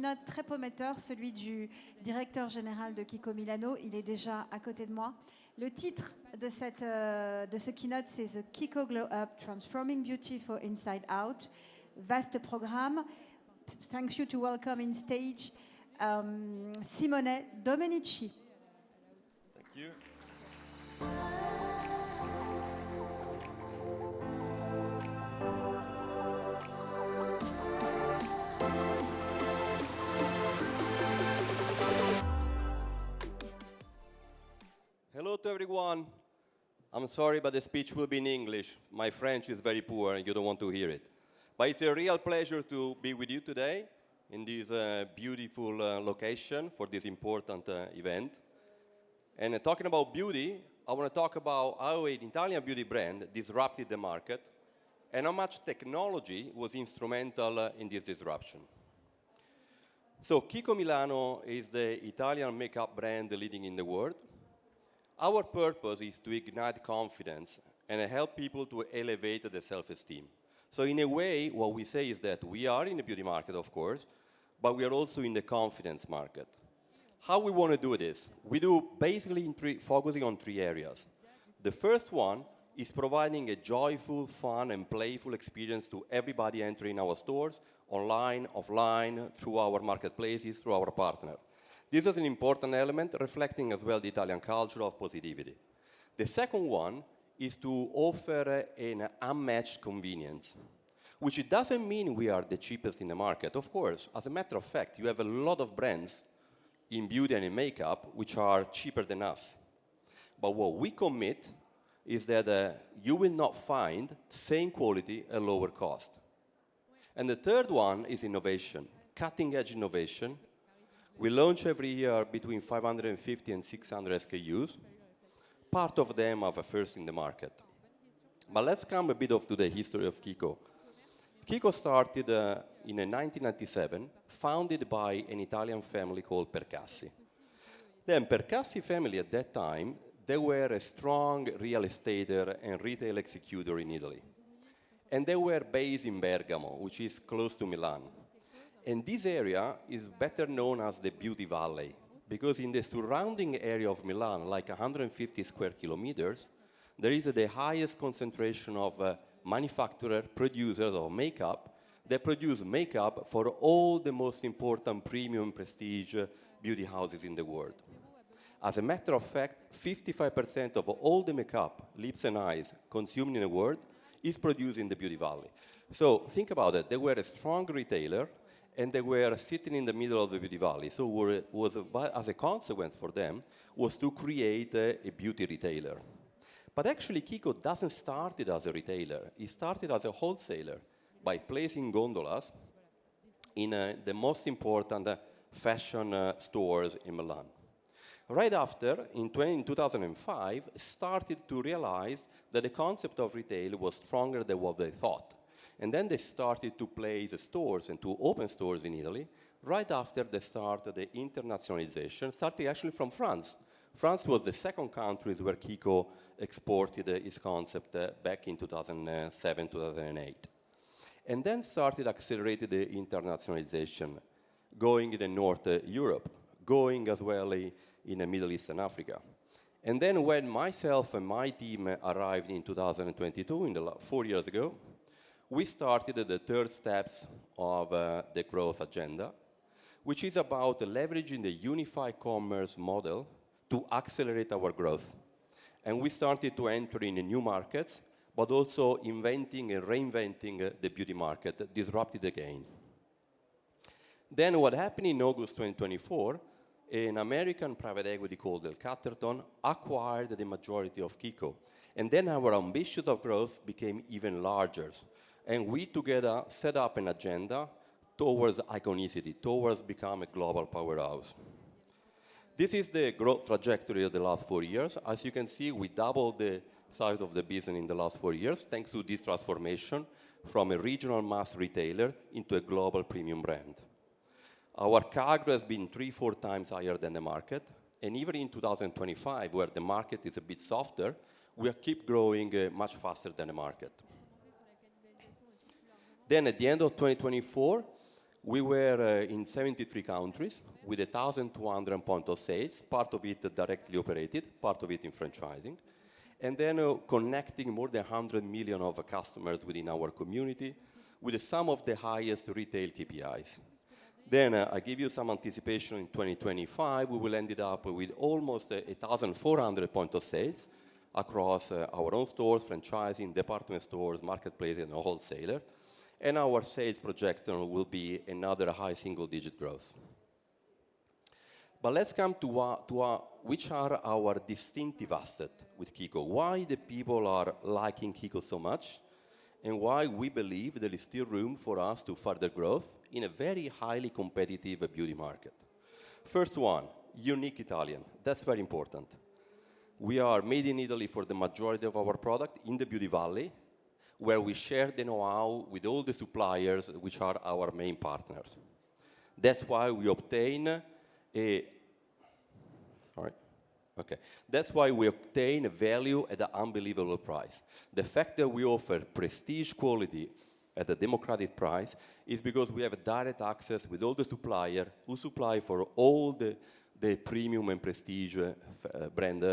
keynote très prometteur, celui du directeur général de Kiko Milano. Il est déjà à côté de moi. Le titre de ce keynote, c'est The Kiko Glow Up, Transforming Beauty for Inside Out. Vaste programme. Thanks you to welcome in stage Simone Dominici. Thank you. Hello to everyone. I'm sorry, but the speech will be in English. My French is very poor and you don't want to hear it. But it's a real pleasure to be with you today in this beautiful location for this important event. And talking about beauty, I want to talk about how an Italian beauty brand disrupted the market and how much technology was instrumental in this disruption. So Kiko Milano is the Italian makeup brand leading in the world. Our purpose is to ignite confidence and help people to elevate their self-esteem. So in a way, what we say is that we are in the beauty market, of course, but we are also in the confidence market. How we want to do this? We do basically focusing on three areas. The first one is providing a joyful, fun, and playful experience to everybody entering our stores, online, offline, through our marketplaces, through our partner. This is an important element, reflecting as well the Italian culture of positivity. The second one is to offer an unmatched convenience, which it doesn't mean we are the cheapest in the market. Of course, as a matter of fact, you have a lot of brands in beauty and in makeup which are cheaper than us. But what we commit is that you will not find same quality at lower cost. And the third one is innovation, cutting-edge innovation. We launch every year between 550 and 600 SKUs. Part of them are first in the market. But let's come a bit to the history of Kiko. Kiko started in 1997, founded by an Italian family called Percassi. Then Percassi family at that time, they were a strong real estate and retail executor in Italy. And they were based in Bergamo, which is close to Milan. And this area is better known as the Beauty Valley, because in the surrounding area of Milan, like 150 square kilometers, there is the highest concentration of manufacturers, producers of makeup that produce makeup for all the most important premium prestige beauty houses in the world. As a matter of fact, 55% of all the makeup, lips and eyes consumed in the world is produced in the Beauty Valley. So think about it. They were a strong retailer, and they were sitting in the middle of the Beauty Valley. So as a consequence for them was to create a beauty retailer. But actually, Kiko doesn't start it as a retailer. It started as a wholesaler by placing gondolas in the most important fashion stores in Milan. Right after, in 2005, started to realize that the concept of retail was stronger than what they thought. And then they started to place stores and to open stores in Italy. Right after they started the internationalization, starting actually from France. France was the second country where Kiko exported its concept back in 2007, 2008. And then started accelerated the internationalization, going in North Europe, going as well in the Middle East and Africa. And then when myself and my team arrived in 2022, 4 years ago, we started the third steps of the growth agenda, which is about leveraging the unified commerce model to accelerate our growth. And we started to enter in new markets, but also inventing and reinventing the beauty market, disrupted again. Then what happened in August 2024, an American private equity called El Catterton acquired the majority of Kiko. And then our ambitions of growth became even larger. And we together set up an agenda towards iconicity, towards become a global powerhouse. This is the growth trajectory of the last 4 years. As you can see, we doubled the size of the business in the last 4 years, thanks to this transformation from a regional mass retailer into a global premium brand. Our CAGR has been 3-4 times higher than the market, and even in 2025, where the market is a bit softer, we keep growing much faster than the market. Then at the end of 2024, We were in 73 countries with 1,200 points of sales, part of it directly operated, part of it in franchising, and then connecting more than 100 million of customers within our community with some of the highest retail KPIs. Then I give you some anticipation in 2025, we will end up with almost 1,400 points of sales across our own stores, franchising, department stores, marketplace, and wholesaler. And our sales projection will be another high single-digit growth. But let's come to which are our distinctive assets with Kiko. Why the people are liking Kiko so much, and why we believe there is still room for us to further growth in a very highly competitive beauty market. First one, unique Italian. That's very important. We are made in Italy for the majority of our product in the Beauty Valley, where we share the know-how with all the suppliers, which are our main partners. That's why we obtain That's why we obtain a value at an unbelievable price. The fact that we offer prestige quality at a democratic price is because we have a direct access with all the suppliers who supply for all the premium and prestige brand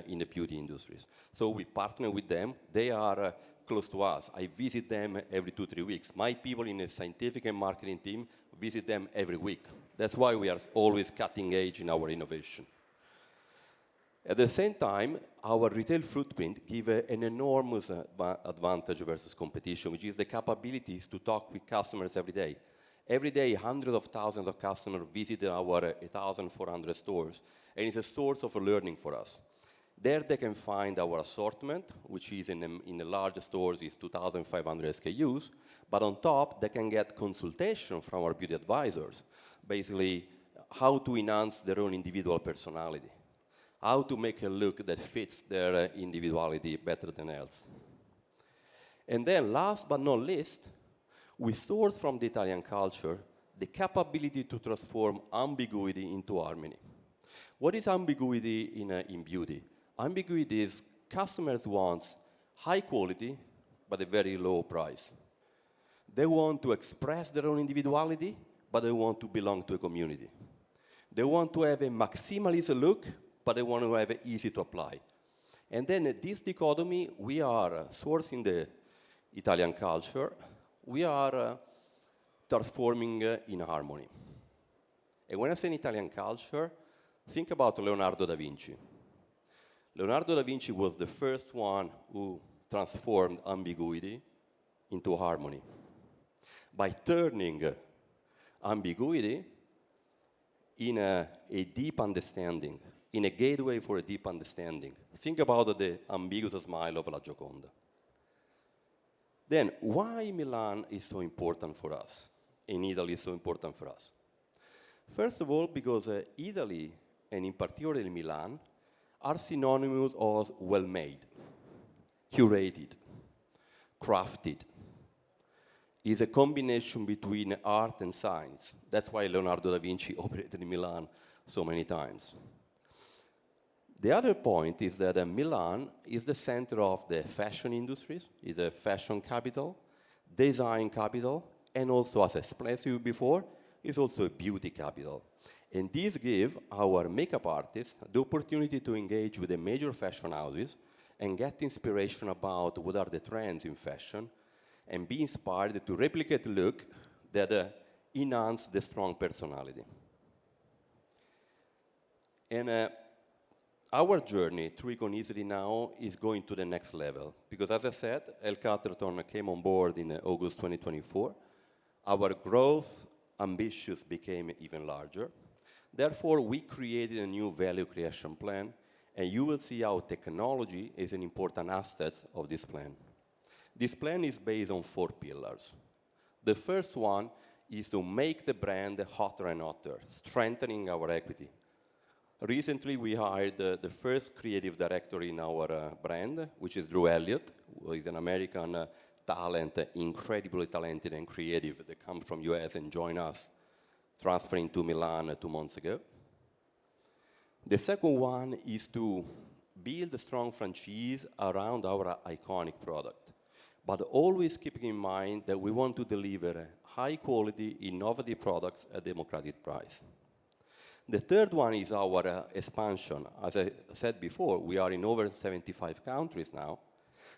in the beauty industries. So we partner with them. They are close to us. I visit them every 2-3 weeks. My people in the scientific and marketing team visit them every week. That's why we are always cutting edge in our innovation. At the same time, our retail footprint gives an enormous advantage versus competition, which is the capabilities to talk with customers every day. Every day, hundreds of thousands of customers visit our 1,400 stores, and it's a source of learning for us. There they can find our assortment, which is in the large stores is 2,500 SKUs, but on top, they can get consultation from our beauty advisors, basically how to enhance their own individual personality, how to make a look that fits their individuality better than else. And then last but not least, we source from the Italian culture the capability to transform ambiguity into harmony. What is ambiguity in beauty? Ambiguity is customers want high quality, but a very low price. They want to express their own individuality, but they want to belong to a community. They want to have a maximalist look, but they want to have it easy to apply. And then this dichotomy, we are sourcing the Italian culture, we are transforming in harmony. And when I say Italian culture, think about Leonardo da Vinci. Leonardo da Vinci was the first one who transformed ambiguity into harmony by turning ambiguity in a deep understanding, in a gateway for a deep understanding. Think about the ambiguous smile of La Gioconda. Then, why Milan is so important for us, and Italy is so important for us? First of all, because Italy, and in particular Milan, are synonymous of well-made, curated, crafted. It's a combination between art and science. That's why Leonardo da Vinci operated in Milan so many times. The other point is that Milan is the center of the fashion industries, is a fashion capital, design capital, and also, as I explained to you before, is also a beauty capital. And this gives our makeup artists the opportunity to engage with the major fashion houses and get inspiration about what are the trends in fashion and be inspired to replicate a look that enhance the strong personality. And our journey through Icon Italy now is going to the next level because, as I said, El Catterton came on board in August 2024. Our growth ambitions became even larger. Therefore, we created a new value creation plan, and you will see how technology is an important aspect of this plan. This plan is based on 4 pillars. The first one is to make the brand hotter and hotter, strengthening our equity. Recently, we hired the first creative director in our brand, which is Drew Elliott, who is an American talent, incredibly talented and creative, that comes from US and joined us, transferring to Milan 2 months ago. The second one is to build a strong franchise around our iconic product. but always keeping in mind that we want to deliver high-quality, innovative products at democratic price. The third one is our expansion. As I said before, we are in over 75 countries now,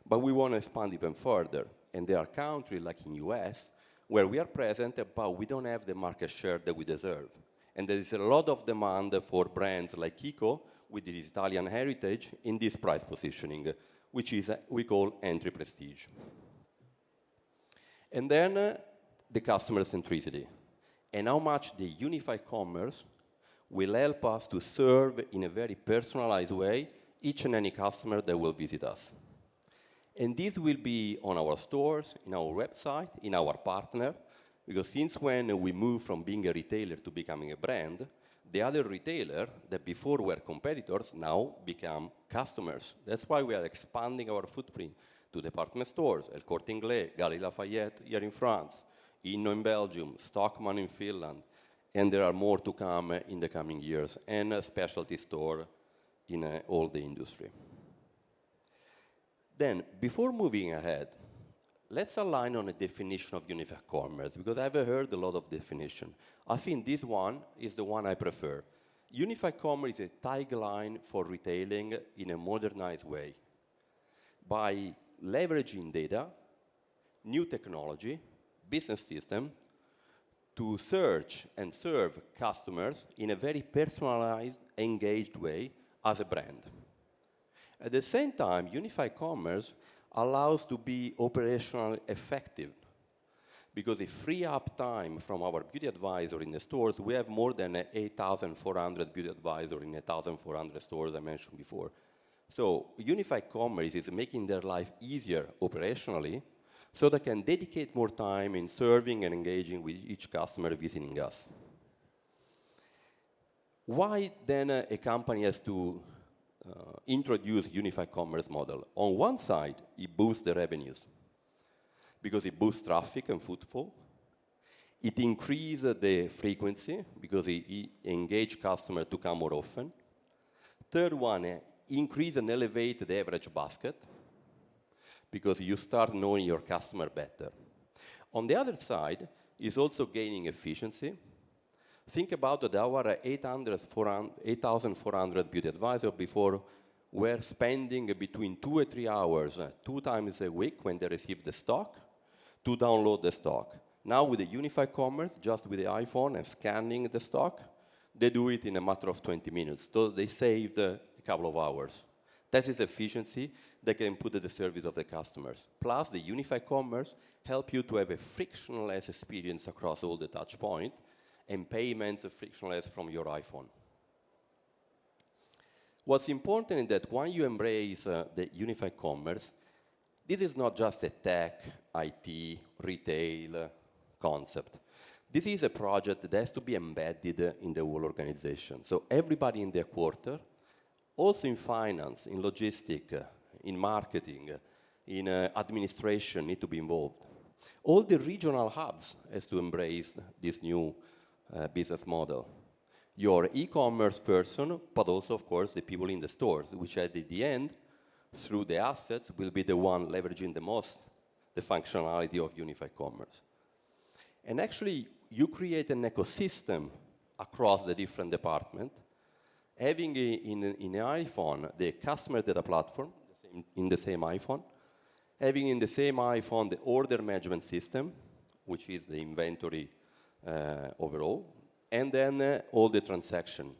but we want to expand even further. And there are countries like in US where we are present, but we don't have the market share that we deserve. And there is a lot of demand for brands like Kiko with its Italian heritage in this price positioning, which is we call entry prestige. And then the customer centricity, and how much the unified commerce will help us to serve in a very personalized way each and any customer that will visit us. And this will be on our stores, in our website, in our partner, because since when we moved from being a retailer to becoming a brand, the other retailer that before were competitors now become customers. That's why we are expanding our footprint to department stores, El Corte Inglés, Galeries Lafayette here in France, Inno in Belgium, Stockmann in Finland, and there are more to come in the coming years, and a specialty store in all the industry. Then, before moving ahead, let's align on a definition of unified commerce, because I've heard a lot of definition. I think this one is the one I prefer. Unified commerce is a tagline for retailing in a modernized way by leveraging data, new technology, business system, to search and serve customers in a very personalized, engaged way as a brand. At the same time, unified commerce allows to be operationally effective because it free up time from our beauty advisor in the stores. We have more than 8,400 beauty advisors in 1,400 stores I mentioned before. So unified commerce is making their life easier operationally so they can dedicate more time in serving and engaging with each customer visiting us. Why then a company has to introduce unified commerce model? On one side, it boosts the revenues because it boosts traffic and footfall. It increases the frequency because it engages customers to come more often. Third one, increase and elevate the average basket because you start knowing your customer better. On the other side, is also gaining efficiency. Think about that our 8,400 beauty advisors before were spending between 2 and 3 hours, 2 times a week when they receive the stock, to download the stock. Now with the unified commerce, just with the iPhone and scanning the stock, they do it in a matter of 20 minutes. So they saved a couple of hours. That is efficiency they can put at the service of the customers. Plus, the unified commerce help you to have a frictionless experience across all the touch points, and payments are frictionless from your iPhone. What's important is that when you embrace the unified commerce, this is not just a tech, IT, retail concept. This is a project that has to be embedded in the whole organization. So everybody in their quarter, also in finance, in logistics, in marketing, in administration need to be involved. All the regional hubs has to embrace this new business model. Your e-commerce person, but also, of course, the people in the stores, which at the end, through the assets, will be the one leveraging the most the functionality of unified commerce. And actually, you create an ecosystem across the different departments, having in the iPhone the customer data platform in the same iPhone, having in the same iPhone the order management system, which is the inventory overall, and then all the transaction.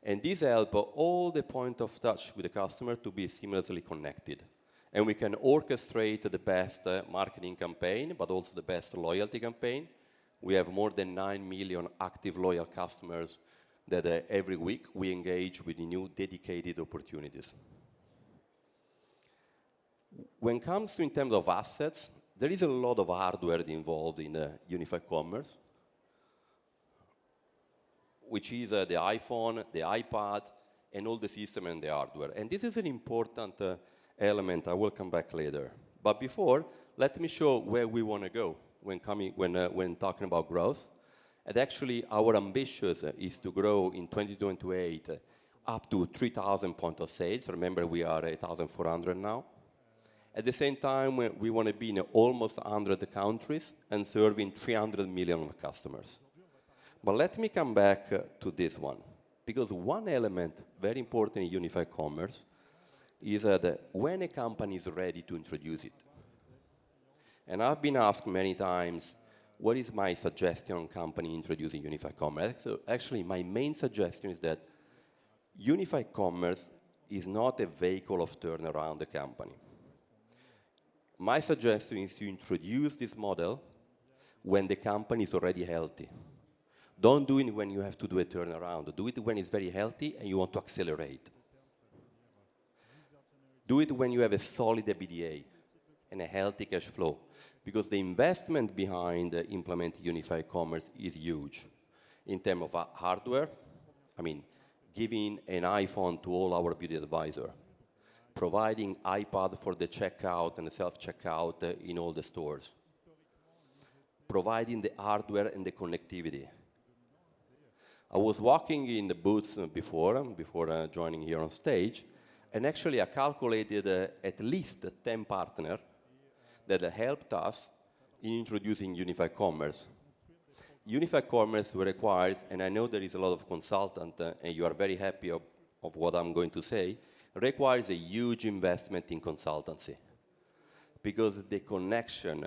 And this helps all the point of touch with the customer to be seamlessly connected. And we can orchestrate the best marketing campaign, but also the best loyalty campaign. We have more than 9 million active loyal customers that every week we engage with new dedicated opportunities. When it comes to in terms of assets, there is a lot of hardware involved in unified commerce, which is the iPhone, the iPad, and all the system and the hardware. And this is an important element. I will come back later. But before, let me show where we want to go when talking about growth. And actually, our ambition is to grow in 2028 up to 3,000 points of sales. Remember, we are 8,400 now. At the same time, we want to be in almost 100 countries and serving 300 million customers. But let me come back to this one, because one element very important in unified commerce is that when a company is ready to introduce it. And I've been asked many times, what is my suggestion on company introducing unified commerce? So actually, my main suggestion is that unified commerce is not a vehicle of turnaround the company. My suggestion is to introduce this model when the company is already healthy. Don't do it when you have to do a turnaround. Do it when it's very healthy and you want to accelerate. Do it when you have a solid EBITDA and a healthy cash flow, because the investment behind implementing unified commerce is huge. In terms of hardware, I mean, giving an iPhone to all our beauty advisors, providing iPad for the checkout and the self-checkout in all the stores, providing the hardware and the connectivity. I was walking in the booths before joining here on stage, and actually I calculated at least 10 partners that helped us in introducing unified commerce. Unified commerce requires, and I know there is a lot of consultant, and you are very happy of what I'm going to say, requires a huge investment in consultancy. Because the connection,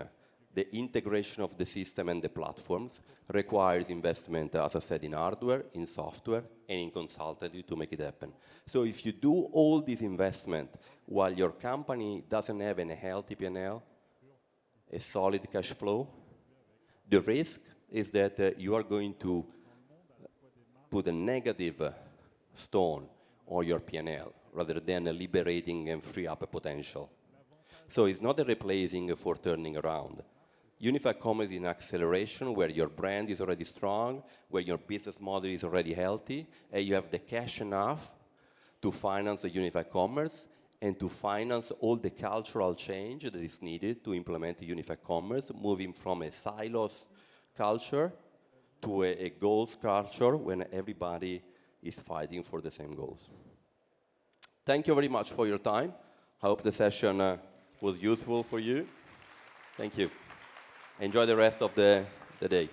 the integration of the system and the platforms requires investment, as I said, in hardware, in software, and in consultancy to make it happen. So if you do all this investment while your company doesn't have a healthy P&L, a solid cash flow, the risk is that you are going to put a negative stone on your P&L rather than liberating and free up a potential. So it's not a replacing for turning around. Unified commerce is an acceleration where your brand is already strong, where your business model is already healthy, and you have the cash enough to finance the unified commerce and to finance all the cultural change that is needed to implement the unified commerce, moving from a silos culture to a goals culture when everybody is fighting for the same goals. Thank you very much for your time. I hope the session was useful for you. Thank you. Enjoy the rest of the day.